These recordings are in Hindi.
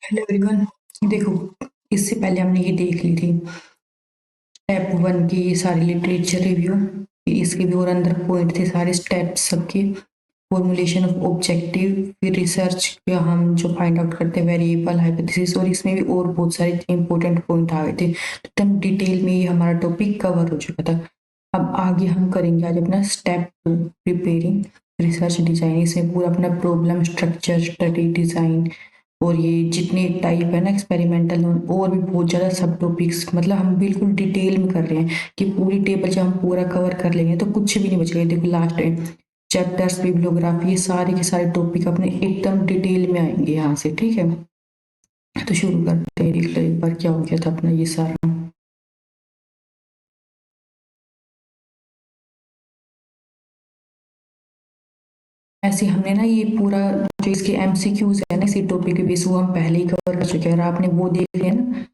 Hello everyone. देखो, इससे पहले हमने ये देख ली थी स्टेप वन की ये सारी लिटरेचर रिव्यू, इसके भी और अंदर पॉइंट थे सारे स्टेप्स सबके। फॉर्मुलेशन ऑफ ऑब्जेक्टिव, फिर रिसर्च का हम जो फाइंड आउट करते हैं वेरिएबल हाइपोथेसिस, और इसमें भी और बहुत सारे इंपॉर्टेंट पॉइंट आ गए थे। तो एकदम डिटेल में ये हमारा टॉपिक कवर हो चुका था। अब आगे हम करेंगे आज अपना step two, preparing research design. इसमें पूरा अपना प्रॉब्लम स्ट्रक्चर, स्टडी डिजाइन, और ये जितने टाइप है ना एक्सपेरिमेंटल, और भी बहुत ज़्यादा सब टॉपिक्स, मतलब हम बिल्कुल डिटेल में कर रहे हैं कि पूरी टेबल जब हम पूरा कवर कर लेंगे तो कुछ भी नहीं बचेगा। देखो लास्ट टाइम चैप्टर्स, बिब्लियोग्राफी, ये सारे के सारे टॉपिक अपने एकदम डिटेल में आएंगे यहाँ से। ठीक है, तो शुरू करते हैं। देख लो एक बार क्या हो गया था अपना ये सारा। ऐसे हमने ना ये पूरा जो इसके एमसीक्यूज है ना इसी टॉपिक के बेस, वो हम पहले ही कवर कर चुके हैं। और आपने वो देख लिया ना,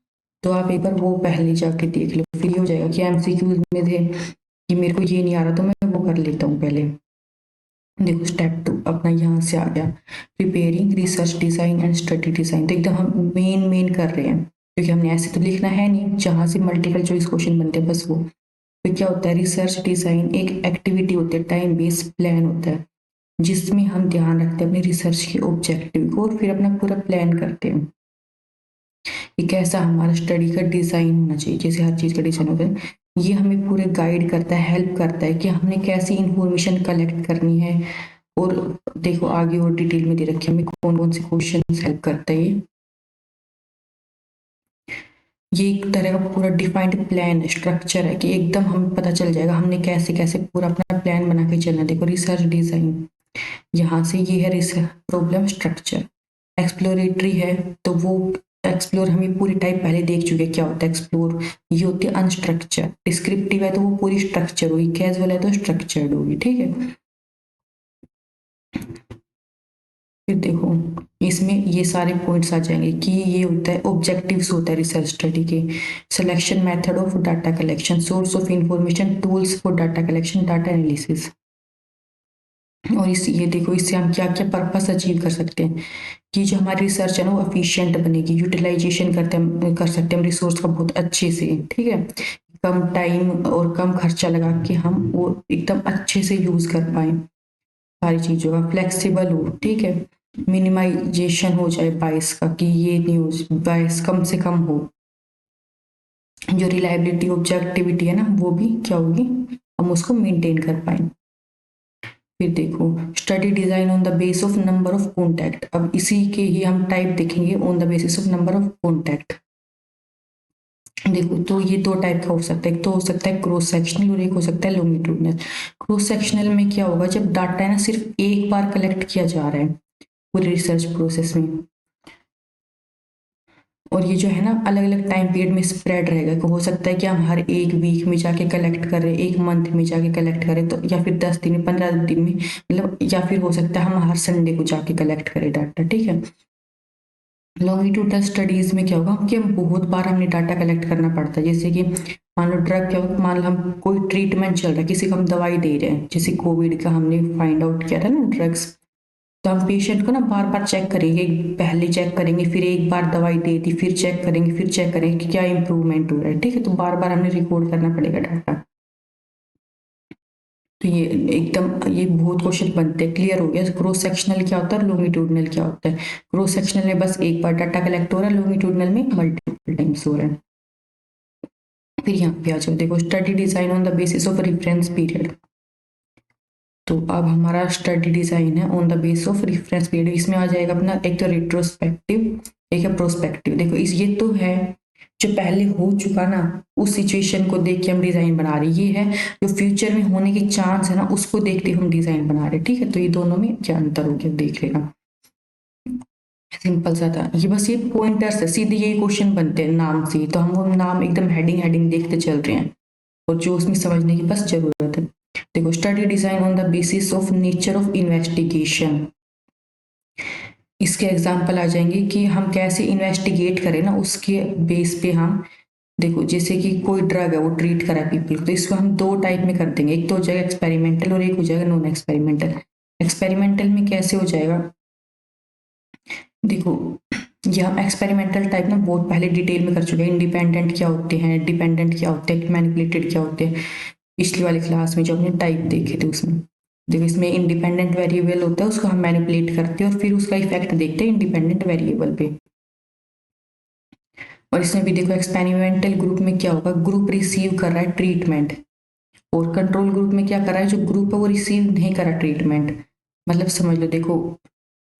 तो आप एक बार वो पहले जाके देख लो, फिर ये हो जाएगा कि एमसीक्यूज में थे कि मेरे को ये नहीं आ रहा तो मैं वो कर लेता हूँ पहले। देखो स्टेप टू अपना यहाँ से आ गया, preparing research design and study design. तो एकदम हम मेन कर रहे हैं, क्योंकि हमने ऐसे तो लिखना है नहीं जहाँ से मल्टीपल चॉइस क्वेश्चन बनते हैं, बस वो। तो क्या होता है, रिसर्च डिजाइन एक एक्टिविटी होती है, टाइम बेस्ड प्लान होता है, जिसमें हम ध्यान रखते हैं अपने रिसर्च के ऑब्जेक्टिव को और फिर अपना पूरा प्लान करते हैं कि कैसा हमारा स्टडी का डिजाइन होना चाहिए। जैसे हर चीज का डिजाइन होता है, ये हमें पूरे गाइड करता है, हेल्प करता है कि हमने कैसी इंफॉर्मेशन कलेक्ट करनी है। और देखो आगे और डिटेल में दे रखे हमें कौन कौन से क्वेश्चन हेल्प करता है। ये एक तरह का पूरा डिफाइंड प्लान स्ट्रक्चर है कि एकदम हमें पता चल जाएगा हमने कैसे कैसे पूरा अपना प्लान बना के चलना है। देखो रिसर्च डिजाइन, यहाँ से ये है रिसर्च प्रॉब्लम स्ट्रक्चर। एक्सप्लोरेटरी है तो वो एक्सप्लोर हमें पूरी टाइप पहले देख चुके हैं क्या होता है एक्सप्लोर। ये होती है अनस्ट्रक्चर। डिस्क्रिप्टिव है तो वो पूरी स्ट्रक्चर होगी, कैजुअल है तो स्ट्रक्चर्ड होगी। ठीक है, फिर देखो इसमें ये सारे पॉइंट्स आ जाएंगे कि ये होता है ऑब्जेक्टिव्स होता है रिसर्च स्टडी के। Selection method of data collection, source of information, tools for data collection, data analysis. और इस ये देखो इससे हम क्या क्या पर्पस अचीव कर सकते हैं कि जो हमारी रिसर्च है ना वो एफिशिएंट बनेगी, यूटिलाइजेशन कर सकते हैं हम रिसोर्स का बहुत अच्छे से। ठीक है, कम टाइम और कम खर्चा लगा के हम वो एकदम अच्छे से यूज कर पाए सारी चीजों का, फ्लेक्सिबल हो। ठीक है, मिनिमाइजेशन हो जाए बाइस का, कि ये नहीं हो बाइस कम से कम हो। जो रिलायबिलिटी ऑब्जेक्टिविटी है ना वो भी क्या होगी, हम उसको मेंटेन कर पाए। फिर देखो study design on the base of number of contact. अब इसी के ही हम टाइप देखेंगे, on the basis of number of contact. देखो तो ये दो टाइप का हो सकता है, एक तो हो सकता है क्रॉस सेक्शनल और एक हो सकता है लॉन्गिट्यूडनल। क्रॉस सेक्शनल में क्या होगा, जब डाटा है ना सिर्फ एक बार कलेक्ट किया जा रहा है पूरे रिसर्च प्रोसेस में, और ये जो है ना अलग अलग टाइम पीरियड में स्प्रेड रहेगा। हो सकता है कि हम हर एक वीक में जाके कलेक्ट करें, एक मंथ में जाके कलेक्ट करें, तो या फिर 10 दिन में, 15 दिन में, मतलब या फिर हो सकता है हम हर संडे को जाके कलेक्ट करें डाटा। ठीक है, लॉन्गिट्यूडनल स्टडीज में क्या होगा कि हम बहुत बार हमने डाटा कलेक्ट करना पड़ता है। जैसे कि मान लो ड्रग क्या होगा, मान लो हम कोई ट्रीटमेंट चल रहा है, किसी को हम दवाई दे रहे हैं, जैसे कोविड का हमने फाइंड आउट किया था ना ड्रग्स, तो हम पेशेंट को ना बार बार चेक करेंगे, पहले चेक करेंगे, फिर एक बार दवाई दे दी, फिर चेक करेंगे, फिर चेक करेंगे कि क्या इंप्रूवमेंट हो रहा है। ठीक है, तो बार बार हमें रिकॉर्ड करना पड़ेगा डाटा। तो ये एकदम ये बहुत क्वेश्चन बनते हैं। क्लियर हो गया क्रॉस सेक्शनल क्या होता है, लॉन्गिट्यूडनल क्या होता है। क्रॉस सेक्शनल में बस एक बार डाटा कलेक्ट हो रहा है, लॉन्गिट्यूडनल में मल्टीपल टाइम्स हो रहा है। फिर यहाँ पे आ जाओ, देखो study design on the basis of reference period. तो अब हमारा स्टडी डिजाइन है on the base of reference period. इसमें आ जाएगा अपना एक तो रिट्रोस्पेक्टिव, एक है प्रोस्पेक्टिव। देखो इस ये तो है जो पहले हो चुका ना, उस सिचुएशन को देख के हम डिजाइन बना रहे। ये है जो फ्यूचर में होने के चांस है ना, उसको देखते हम डिजाइन बना रहे। ठीक है, तो ये दोनों में क्या अंतर हो गया देख लेना। सिंपल सा था ये, बस ये पॉइंटर्स है, सीधे ये क्वेश्चन बनते हैं नाम से, तो हम वो नाम एकदम हेडिंग हेडिंग देखते चल रहे हैं, और जो उसमें समझने की बस जरूरत है। देखो study design on the basis of nature of investigation. इसके एग्जाम्पल आ जाएंगे कि हम कैसे इन्वेस्टिगेट करें ना, उसके बेस पे हम देखो जैसे कि कोई ड्रग है वो ट्रीट करा पीपल को, तो इसको हम दो टाइप में कर देंगे, एक तो हो जाएगा एक्सपेरिमेंटल और एक हो जाएगा नॉन एक्सपेरिमेंटल। एक्सपेरिमेंटल में कैसे हो जाएगा, देखो ये हम एक्सपेरिमेंटल टाइप में बहुत पहले डिटेल में कर चुके हैं। इंडिपेंडेंट क्या होते हैं, डिपेंडेंट क्या होते हैं, मैनिपुलेटेड क्या होते हैं, पिछली वाली क्लास में जो हमने टाइप देखे थे उसमें। देखो इसमें इंडिपेंडेंट वेरिएबल होता है, उसको हम मैनिपुलेट करते हैं और फिर उसका इफेक्ट देखते हैं इंडिपेंडेंट वेरिएबल पे। और इसमें भी देखो एक्सपेरिमेंटल ग्रुप में क्या होगा, ग्रुप रिसीव कर रहा है ट्रीटमेंट, और कंट्रोल ग्रुप में क्या कर रहा है, जो ग्रुप है वो रिसीव नहीं कर रहा ट्रीटमेंट। मतलब समझ लो, देखो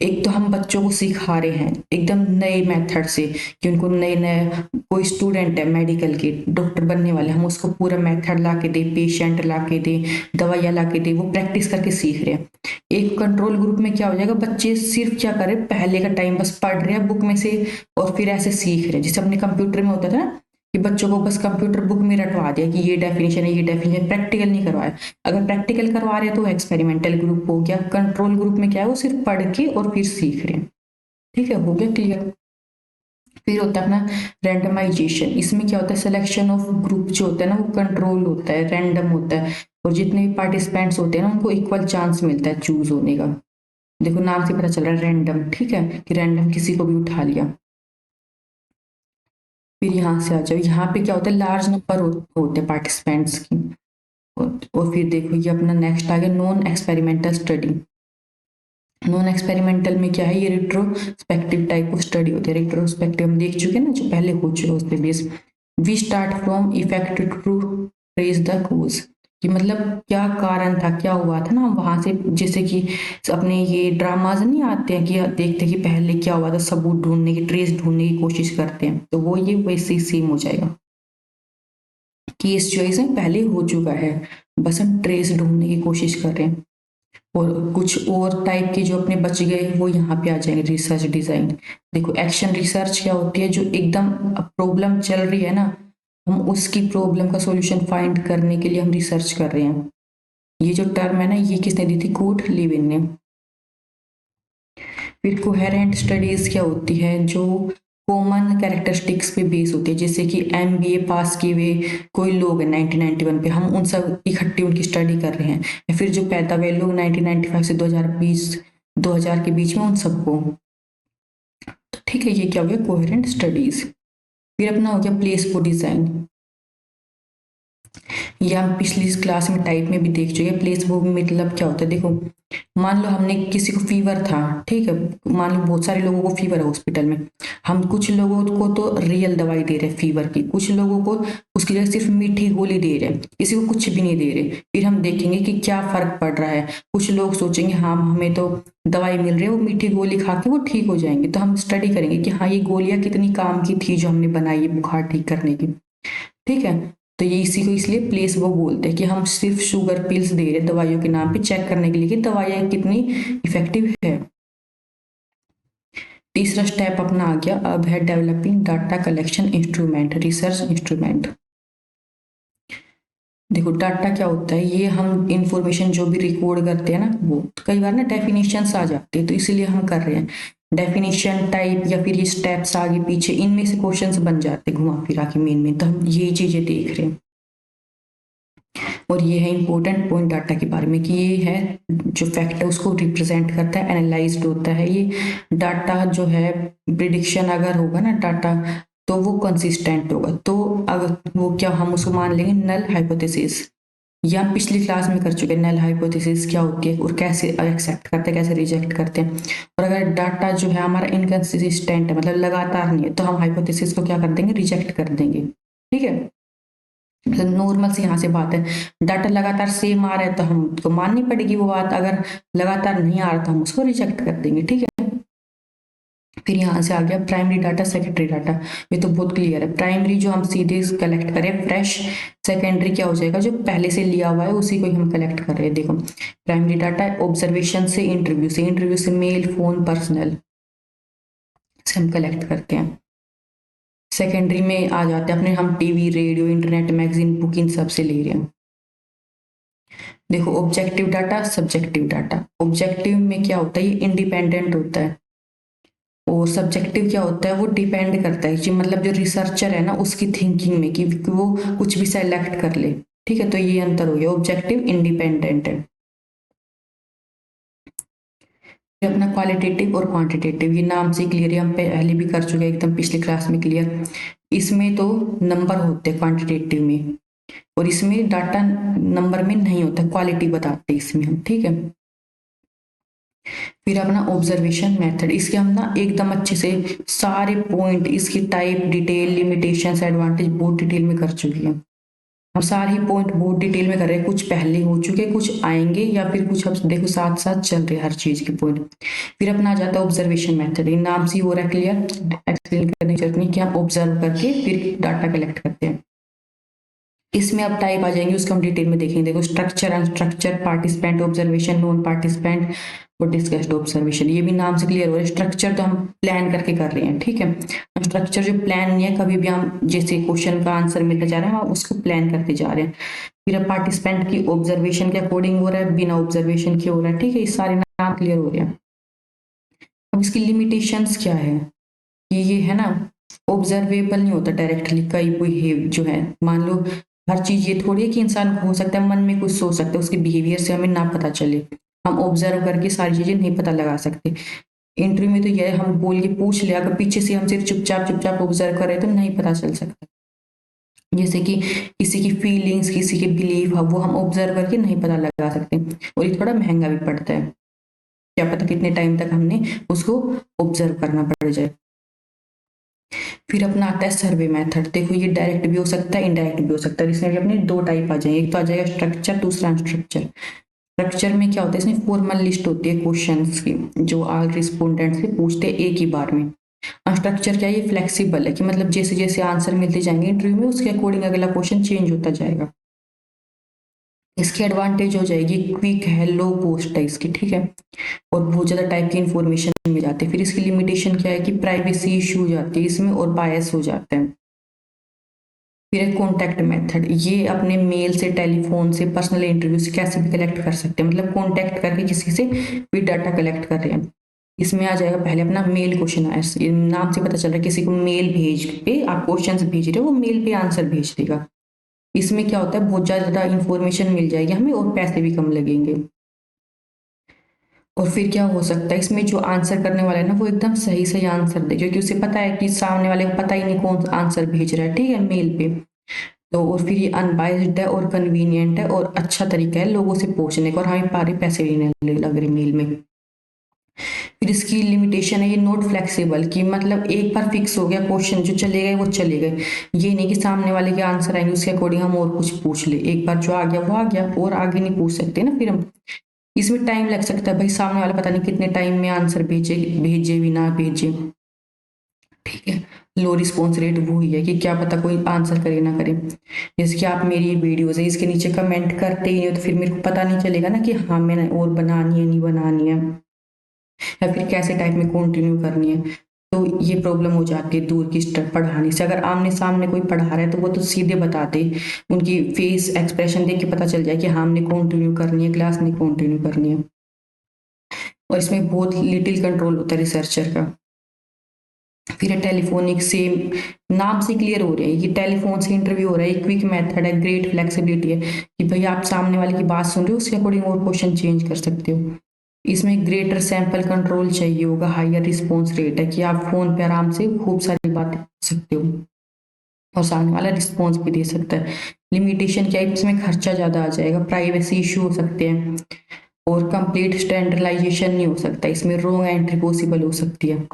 एक तो हम बच्चों को सिखा रहे हैं एकदम नए मेथड से, कि उनको नए नए, कोई स्टूडेंट है मेडिकल के डॉक्टर बनने वाले, हम उसको पूरा मेथड ला के दे, पेशेंट ला के दे, दवाइयाँ ला के दे, वो प्रैक्टिस करके सीख रहे हैं। एक कंट्रोल ग्रुप में क्या हो जाएगा, बच्चे सिर्फ क्या करे, पहले का टाइम बस पढ़ रहे हैं बुक में से और फिर ऐसे सीख रहे हैं, जैसे अपने कंप्यूटर में होता था ना, कि बच्चों को बस कंप्यूटर बुक में रटवा दिया कि ये डेफिनेशन है, ये डेफिनेशन, प्रैक्टिकल नहीं करवाया। अगर प्रैक्टिकल करवा रहे हैं तो एक्सपेरिमेंटल ग्रुप हो गया। कंट्रोल ग्रुप में क्या है, वो सिर्फ पढ़ के और फिर सीख रहे हैं। ठीक है, हो गया क्लियर। फिर होता है अपना रैंडमाइजेशन। इसमें क्या होता है, सिलेक्शन ऑफ ग्रुप जो होता है ना, वो कंट्रोल होता है, रैंडम होता है, और जितने भी पार्टिसिपेंट्स होते हैं ना, उनको इक्वल चांस मिलता है चूज होने का। देखो नाम से पता चल रहा है रैंडम, ठीक है, कि रैंडम किसी को भी उठा लिया। फिर यहाँ से आ जाओ, यहाँ पे क्या होता है, लार्ज नंबर होते हैं पार्टिसिपेंट्स की। और फिर देखो ये अपना नेक्स्ट आ गया non experimental study. Non experimental में क्या है, ये रिट्रोस्पेक्टिव टाइप ऑफ स्टडी होती है। रिट्रोस्पेक्टिव हम देख चुके हैं ना, जो पहले हो चुके उस पे base. We start from effect to trace the cause, कि मतलब क्या कारण था, क्या हुआ था ना, हम वहां से, जैसे कि अपने ये ड्रामाज नहीं आते हैं कि देखते हैं कि पहले क्या हुआ था, सबूत ढूंढने की, ट्रेस ढूंढने की कोशिश करते हैं, तो वो ये वैसे ही सेम हो जाएगा। केस जो है पहले हो चुका है, बस हम ट्रेस ढूंढने की कोशिश कर रहे हैं। और कुछ और टाइप के जो अपने बच गए वो यहाँ पे आ जाएंगे, रिसर्च डिजाइन। देखो एक्शन रिसर्च क्या होती है, जो एकदम प्रॉब्लम चल रही है ना, हम उसकी प्रॉब्लम का सॉल्यूशन फाइंड करने के लिए हम रिसर्च कर रहे हैं। ये जो टर्म है ना, ये किसने दी थी, कूट लिविन ने। फिर कोहेरेंट स्टडीज क्या होती है, जो कॉमन कैरेक्टरिस्टिक्स पे बेस होती है, जैसे कि एमबीए पास किए हुए कोई लोग हैं 1991 पे, हम उन सब इकट्ठी उनकी स्टडी कर रहे हैं, या फिर जो पैदा हुए लोग 1995 से 2020 2000 के बीच में, उन सबको। तो ठीक है, ये क्या हो गया, कोहेरेंट स्टडीज। फिर अपना हो गया प्लेसबो डिजाइन। ये हम पिछली क्लास में टाइप में भी देख चुके हैं। प्लेसबो मतलब क्या होता है, देखो मान लो हमने किसी को फीवर था, ठीक है, मान लो बहुत सारे लोगों को फीवर है हॉस्पिटल में, हम कुछ लोगों को तो रियल दवाई दे रहे हैं फीवर की, कुछ लोगों को उसकी जगह सिर्फ मीठी गोली दे रहे हैं, किसी को कुछ भी नहीं दे रहे। फिर हम देखेंगे कि क्या फर्क पड़ रहा है। कुछ लोग सोचेंगे हाँ हमें तो दवाई मिल रही है, वो मीठी गोली खा के वो ठीक हो जाएंगे, तो हम स्टडी करेंगे कि हाँ ये गोलियां कितनी काम की थी जो हमने बनाई है बुखार ठीक करने की। ठीक है, तो ये इसी को इसलिए प्लेसबो बोलते हैं, कि हम सिर्फ शुगर पिल्स दे रहे दवाइयों के नाम पे, चेक करने के लिए कि दवाइयाँ कितनी इफेक्टिव है। तीसरा स्टेप अपना आ गया, अब है developing data collection instrument, research instrument. देखो डाटा क्या होता है, ये हम इंफॉर्मेशन जो भी रिकॉर्ड करते हैं ना, वो कई बार ना डेफिनेशंस आ जाते हैं, तो इसीलिए हम कर रहे हैं। डेफिनेशन टाइप या फिर ये स्टेप्स आगे पीछे, इनमें से क्वेश्चंस बन जाते हैं घुमा फिरा के मेन में, तो हम ये चीजें देख रहे हैं। और ये है इंपॉर्टेंट पॉइंट डाटा के बारे में, कि ये है जो फैक्ट है उसको रिप्रेजेंट करता है, एनालाइज्ड होता है ये डाटा जो है। प्रिडिक्शन अगर होगा ना डाटा, तो वो कंसिस्टेंट होगा, तो अगर वो क्या, हम उसको मान लेंगे नल हाइपोथेसिस। ये हम पिछली क्लास में कर चुके हैं, नल हाइपोथेसिस क्या होती है और कैसे एक्सेप्ट करते हैं, कैसे रिजेक्ट करते हैं। और अगर डाटा जो है हमारा इनकंसिस्टेंट है, मतलब लगातार नहीं है, तो हम हाइपोथेसिस को क्या कर देंगे, रिजेक्ट कर देंगे। ठीक है, नॉर्मल सी यहाँ से बात है, डाटा लगातार सेम आ रहा है तो हमको माननी पड़ेगी वो बात, अगर लगातार नहीं आ रहा तो हम उसको रिजेक्ट कर देंगे। ठीक है, फिर यहाँ से आ गया प्राइमरी डाटा, सेकेंडरी डाटा। ये तो बहुत क्लियर है, प्राइमरी जो हम सीधे कलेक्ट करें फ्रेश, सेकेंडरी क्या हो जाएगा, जो पहले से लिया हुआ है उसी को ही हम कलेक्ट कर रहे हैं। देखो प्राइमरी डाटा ऑब्जर्वेशन से, इंटरव्यू से, इंटरव्यू से मेल फोन पर्सनल से हम कलेक्ट करते हैं। सेकेंडरी में आ जाते हैं अपने, हम TV radio internet magazine book in सब से ले रहे हैं। देखो objective data, subjective data. Objective में क्या होता है, ये इंडिपेंडेंट होता है, और सब्जेक्टिव क्या होता है, वो डिपेंड करता है कि मतलब जो रिसर्चर है ना उसकी थिंकिंग में, कि वो कुछ भी सेलेक्ट कर ले। ठीक है, तो ये अंतर हो गया, ऑब्जेक्टिव इंडिपेंडेंट है। फिर अपना क्वालिटेटिव और क्वांटिटेटिव, ये नाम से क्लियर है, हम पहले भी कर चुके हैं एकदम पिछली क्लास में क्लियर। इसमें तो नंबर होते हैं क्वांटिटेटिव में, और इसमें डाटा नंबर में नहीं होता, क्वालिटी बताते हैं इसमें हम, ठीक है। फिर अपना ऑब्जर्वेशन मेथड, इसके हम ना एकदम अच्छे से सारे पॉइंट, इसकी टाइप, डिटेल, लिमिटेशंस, एडवांटेज बहुत डिटेल में कर चुके हैं। हम सारे पॉइंट बहुत डिटेल में कर रहे हैं, कुछ पहले हो चुके, कुछ आएंगे, या फिर कुछ अब देखो साथ साथ चल रहे हैं हर चीज के पॉइंट। फिर अपना आ जाता है ऑब्जर्वेशन मेथड, इन नाम से हो रहा है क्लियर, एक्सप्लेन करने की जरूरत नहीं कि हम ऑब्जर्व करके फिर डाटा कलेक्ट करते हैं। इसमें अब टाइप आ जाएंगे, उसको हम डिटेल में देखेंगे। देखो structure, unstructured, participant observation, non participant और डिस्कस्ड ऑब्जर्वेशन, ये भी नाम से क्लियर हो रहा है। स्ट्रक्चर तो हम प्लान करके कर रहे हैं, ठीक है। स्ट्रक्चर जो प्लान नहीं है, कभी भी हम जैसे क्वेश्चन का आंसर मिलता जा रहा है हम उसको प्लान करते जा रहे हैं। फिर अब पार्टिसिपेंट की ऑब्जर्वेशन के अकॉर्डिंग हो रहा है, बिना ऑब्जर्वेशन के हो रहा है, ठीक है। ये सारे नाम क्लियर हो रहे हैं। अब इसकी लिमिटेशंस क्या है, ये है ना, ऑब्जर्वेबल नहीं होता डायरेक्टली, कई कोई जो है, मान लो हर चीज ये थोड़ी है कि इंसान हो सकता है मन में कुछ सोच सकता है, उसके बिहेवियर से हमें ना पता चले, हम ऑब्जर्व करके सारी चीजें नहीं पता लगा सकते। इंटरव्यू में तो यह हम बोल के पूछ लिया, अगर पीछे से हम सिर्फ चुपचाप चुपचाप ऑब्जर्व कर रहे तो नहीं पता चल सकता। जैसे कि किसी की फीलिंग्स, किसी के बिलीव, वो हम ऑब्जर्व करके नहीं पता लगा सकते, और ये थोड़ा महंगा भी पड़ता है, क्या पता कितने टाइम तक हमने उसको ऑब्जर्व करना पड़ जाए। फिर अपना आता है सर्वे मेथड, देखो ये डायरेक्ट भी हो सकता है, इनडायरेक्ट भी हो सकता है। इसमें भी अपने दो टाइप आ जाएंगे, एक तो आ जाएगा स्ट्रक्चर, दूसरा अनस्ट्रक्चर। स्ट्रक्चर में क्या होता है, इसमें फॉर्मल लिस्ट होती है क्वेश्चंस की, जो ऑल रिस्पोंडेंट से पूछते हैं एक ही बार में। अनस्ट्रक्चर क्या है, ये फ्लेक्सिबल है, कि मतलब जैसे जैसे आंसर मिलते जाएंगे इंटरव्यू में, उसके अकॉर्डिंग अगला क्वेश्चन चेंज होता जाएगा। इसकी एडवांटेज हो जाएगी, क्विक है, लो कॉस्ट है इसकी, ठीक है, और बहुत ज्यादा टाइप की इंफॉर्मेशन मिल जाती है। फिर इसकी लिमिटेशन क्या है कि प्राइवेसी इशू हो जाती है इसमें, और बायस हो जाता है। फिर एक कॉन्टैक्ट मेथड, ये अपने मेल से, टेलीफोन से, पर्सनल इंटरव्यू से कैसे भी कलेक्ट कर सकते हैं, मतलब कॉन्टैक्ट करके किसी से भी डाटा कलेक्ट कर रहे हैं। इसमें आ जाएगा पहले अपना मेल क्वेश्चन, नाम से पता चल रहा है किसी को मेल भेज के आप क्वेश्चन भेज रहे हो, वो मेल पे आंसर भेज देगा। इसमें क्या होता है, बहुत ज्यादा इंफॉर्मेशन मिल जाएगी हमें, और पैसे भी कम लगेंगे। और फिर क्या हो सकता है, इसमें जो आंसर करने वाला है ना, वो एकदम सही सही आंसर दे, क्योंकि उसे पता है कि सामने वाले को पता ही नहीं कौन आंसर भेज रहा है, ठीक है, मेल पे। तो और फिर ये अनबायस्ड है और कन्वीनियंट है, और अच्छा तरीका है लोगों से पूछने का, और हमें पारे पैसे भी नहीं लग रहे मेल में। फिर इसकी लिमिटेशन है, ये नॉट फ्लेक्सिबल, कि मतलब एक बार फिक्स हो गया क्वेश्चन, जो चले गए वो चले गए। ये नहीं कि सामने वाले के आंसर आएंगे उसके अकॉर्डिंग हम और कुछ पूछ ले, एक बार जो आ गया वो आ गया, और आगे नहीं पूछ सकते ना फिर हम। इसमें टाइम लग सकता है भाई, सामने वाला पता नहीं कितने टाइम में आंसर भेजे, भेजे भी ना भेजे, ठीक है। लो रिस्पॉन्स रेट वो ही है कि क्या पता कोई आंसर करे ना करे। जैसे कि आप मेरी वीडियोस है इसके नीचे कमेंट करते ही नहीं, तो फिर मेरे को पता नहीं चलेगा ना कि हाँ मैंने और बनानी है नहीं बनानी है, या फिर कैसे टाइप में कंटिन्यू करनी है। तो ये प्रॉब्लम हो जाती है दूर की पढ़ाने से। अगर आमने सामने कोई पढ़ा रहा है तो वो तो सीधे बताते, उनकी फेस एक्सप्रेशन देख के पता चल जाए कि हाँ हमने कंटिन्यू करनी है क्लास, नहीं कंटिन्यू करनी है। और इसमें बहुत लिटिल कंट्रोल होता है रिसर्चर का। फिर टेलीफोनिक से, नाम से क्लियर हो रहे हैं कि टेलीफोन से इंटरव्यू हो रहा है, क्विक मेथड है, ग्रेट फ्लेक्सिबिलिटी है, कि भाई आप सामने वाले की बात सुन रहे हो उसके अकॉर्डिंग और क्वेश्चन चेंज कर सकते हो। इसमें ग्रेटर सैंपल कंट्रोल चाहिए होगा, हायर रिस्पॉन्स रेट है, कि आप फोन पे आराम से खूब सारी बातें कर सकते हो, और सामने वाला रिस्पॉन्स भी दे सकता है। लिमिटेशन क्या है, इसमें खर्चा ज्यादा आ जाएगा, प्राइवेसी इशू हो सकते हैं, और कंप्लीट स्टैंडर्डाइजेशन नहीं हो सकता, इसमें रॉन्ग एंट्री पॉसिबल हो सकती है।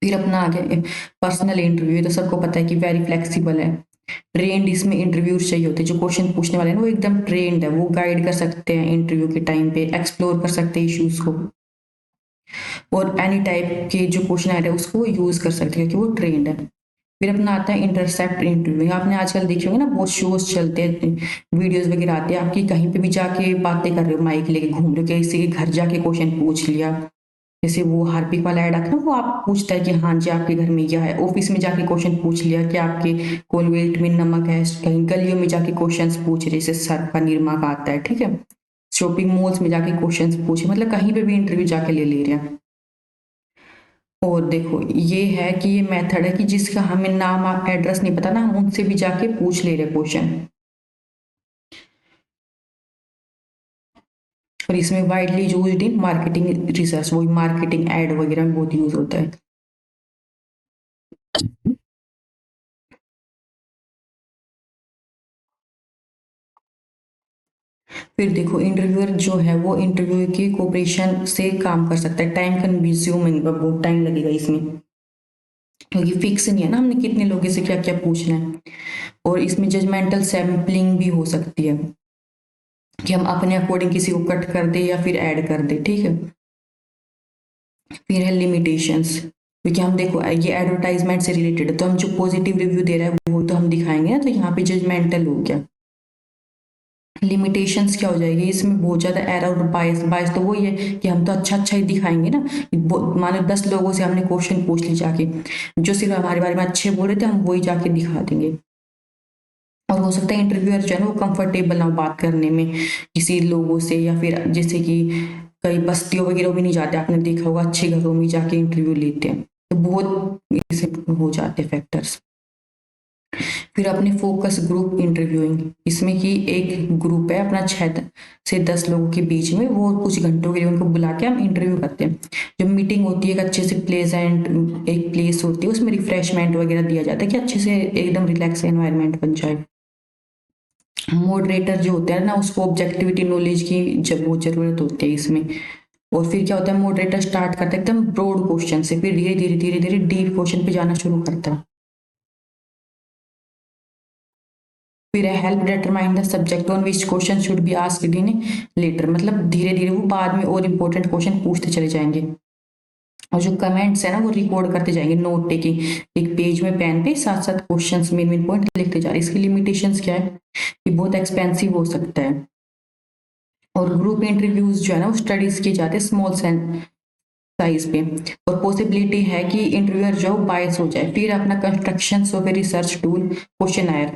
फिर अपना आगे पर्सनल इंटरव्यू, तो सबको पता है कि वेरी फ्लेक्सिबल है। ट्रेंड इसमें इंटरव्यूज चाहिए होते हैं, जो क्वेश्चन पूछने वाले हैं ना वो एकदम ट्रेंड है, वो गाइड कर सकते हैं इंटरव्यू के टाइम पे, एक्सप्लोर कर सकते हैं इश्यूज को, और एनी टाइप के जो क्वेश्चन आ रहे हैं उसको यूज कर सकते हैं, क्योंकि वो ट्रेंड है। फिर अपना आता है इंटरसेप्ट इंटरव्यू, आपने आजकल देखे होंगे ना बहुत शोज चलते हैं, वीडियोस वगैरह आते हैं, आपकी कहीं पे भी जाके बातें कर रहे हो, माइक लेके घूम रहे हो, किसी के घर जाके क्वेश्चन पूछ लिया। जैसे वो हार्पिक वाला ऐड आता है ना, वो आप पूछता है कि हाँ जी आपके घर में क्या है, ऑफिस में जाके क्वेश्चन पूछ लिया कि आपके कोलगेट में नमक है, कहीं गलियों में जाके क्वेश्चंस पूछ रहे, जैसे सर्फ का निरमा का आता है, ठीक है। शॉपिंग मॉल्स में जाके क्वेश्चंस पूछे, मतलब कहीं पे भी इंटरव्यू जाके ले ले रहे हैं। और देखो ये है कि ये मेथड है कि जिसका हमें नाम एड्रेस नहीं पता ना, हम उनसे भी जाके पूछ ले रहे क्वेश्चन। और इसमें widely used in marketing research, वही मार्केटिंग एड वगैरह में बहुत यूज होता है। फिर देखो इंटरव्यूअर जो है वो इंटरव्यू की कोऑपरेशन से काम कर सकता है। टाइम कंज्यूमिंग, बहुत टाइम लगेगा इसमें, क्योंकि फिक्स नहीं है ना हमने कितने लोगों से क्या क्या पूछना है। और इसमें जजमेंटल सैम्पलिंग भी हो सकती है कि हम अपने अकॉर्डिंग किसी को कट कर दे या फिर ऐड कर दे, ठीक है। फिर है लिमिटेशंस, क्योंकि हम देखो ये एडवर्टाइजमेंट से रिलेटेड है, तो हम जो पॉजिटिव रिव्यू दे रहे हैं वो तो हम दिखाएंगे ना, तो यहाँ पे जजमेंटल हो गया। लिमिटेशंस क्या हो जाएगी इसमें, बहुत ज्यादा एरर और बायस। बायस तो वही है कि हम तो अच्छा अच्छा ही दिखाएंगे ना। मानो 10 लोगों से हमने क्वेश्चन पूछ ली जाके, जो सिर्फ हमारे बारे में अच्छे बोल रहे थे हम वही जाके दिखा देंगे। और हो सकता है इंटरव्यूअर जो है ना वो कंफर्टेबल ना हो बात करने में किसी लोगों से, या फिर जैसे कि कई बस्तियों वगैरह भी नहीं जाते, आपने देखा होगा अच्छे घरों में जाके इंटरव्यू लेते हैं, तो बहुत इसे हो जाते फैक्टर्स। फिर अपने फोकस ग्रुप इंटरव्यूइंग, इसमें कि एक ग्रुप है अपना 6 से 10 लोगों के बीच में, वो कुछ घंटों के लिए उनको बुला के हम इंटरव्यू करते हैं। जो मीटिंग होती है एक अच्छे से प्लेजेंट एक प्लेस होती है, उसमें रिफ्रेशमेंट वगैरह दिया जाता है कि अच्छे से एकदम रिलैक्स एनवायरनमेंट बन जाए। मॉडरेटर जो होता है ना उसको ऑब्जेक्टिविटी नॉलेज की जब वो जरूरत होती है इसमें। और फिर क्या होता है, मॉडरेटर स्टार्ट करता है एकदम ब्रॉड क्वेश्चन से, फिर धीरे धीरे धीरे धीरे डीप क्वेश्चन पे जाना शुरू करता है। फिर help determine the subject on which question should be asked in later, मतलब धीरे धीरे वो बाद में और इंपॉर्टेंट क्वेश्चन पूछते चले जाएंगे। और जो कमेंट्स है ना वो रिकॉर्ड करते जाएंगे, नोट टेकिंग, एक पेज में पेन पे साथ साथ क्वेश्चंस मेन मेन पॉइंट लिखते जा रहे हैं। इसकी लिमिटेशंस क्या है कि बहुत एक्सपेंसिव हो सकता है। और ग्रुप इंटरव्यूज जो है ना वो स्टडीज किए जाते हैं स्मॉल साइज पे। और पॉसिबिलिटी है कि इंटरव्यूअर जो बायस हो जाए। फिर अपना construction of a research tool question,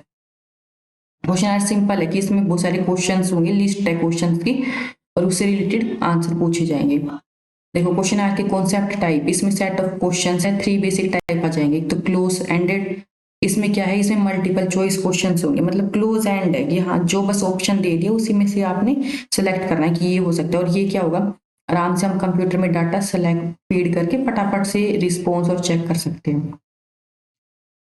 question simple है कि इसमें बहुत सारे क्वेश्चंस होंगे, लिस्ट है क्वेश्चंस की, और उससे रिलेटेड आंसर पूछे जाएंगे। देखो क्वेश्चन आर के कॉन्सेप्ट टाइप, इसमें सेट ऑफ क्वेश्चंस है, 3 बेसिक टाइप आ जाएंगे। तो क्लोज एंडेड, इसमें क्या है, इसमें मल्टीपल चॉइस क्वेश्चंस होंगे, मतलब क्लोज एंड है कि हाँ जो बस ऑप्शन दे दिया उसी में से आपने सेलेक्ट करना है कि ये हो सकता है। और ये क्या होगा, आराम से हम कंप्यूटर में डाटा सेलेक्ट फीड करके फटाफट से रिस्पॉन्स और चेक कर सकते हैं।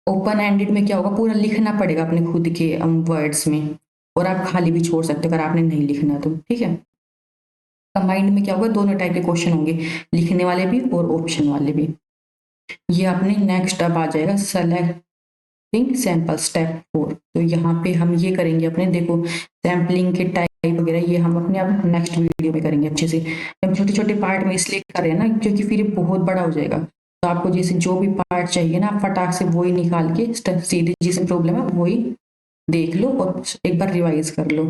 ओपन एंडेड में क्या होगा, पूरा लिखना पड़ेगा अपने खुद के वर्ड्स में, और आप खाली भी छोड़ सकते हो अगर आपने नहीं लिखना तो, ठीक है। कंबाइंड में क्या होगा, दोनों टाइप के क्वेश्चन होंगे, लिखने वाले भी और ऑप्शन वाले भी। ये अपने नेक्स्ट अब आ जाएगा सेलेक्टिंग सैंपल स्टेप 4। तो यहाँ पे हम ये करेंगे अपने, देखो सैम्पलिंग के टाइप वगैरह ये हम अपने अब नेक्स्ट वीडियो में करेंगे अच्छे से। हम छोटे छोटे पार्ट में इसलिए कर रहे हैं ना क्योंकि फिर ये बहुत बड़ा हो जाएगा। तो आपको जैसे जो भी पार्ट चाहिए ना आप फटाक से वही निकाल के सीधे जिसे प्रॉब्लम है वही देख लो और एक बार रिवाइज कर लो।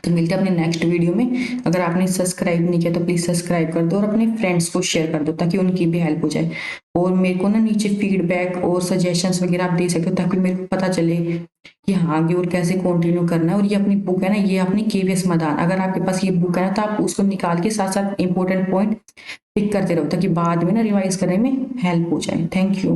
तो मिलते हैं अपने नेक्स्ट वीडियो में। अगर आपने सब्सक्राइब नहीं किया तो प्लीज सब्सक्राइब कर दो और अपने फ्रेंड्स को शेयर कर दो ताकि उनकी भी हेल्प हो जाए। और मेरे को ना नीचे फीडबैक और सजेशंस वगैरह आप दे सकते हो ताकि मेरे को पता चले कि हाँ आगे और कैसे कंटिन्यू करना है। और ये अपनी बुक है ना, ये अपनी केवीएस मदान, अगर आपके पास ये बुक है ना तो आप उसको निकाल के साथ साथ इंपॉर्टेंट पॉइंट पिक करते रहो ताकि बाद में ना रिवाइज करने में हेल्प हो जाए। Thank you.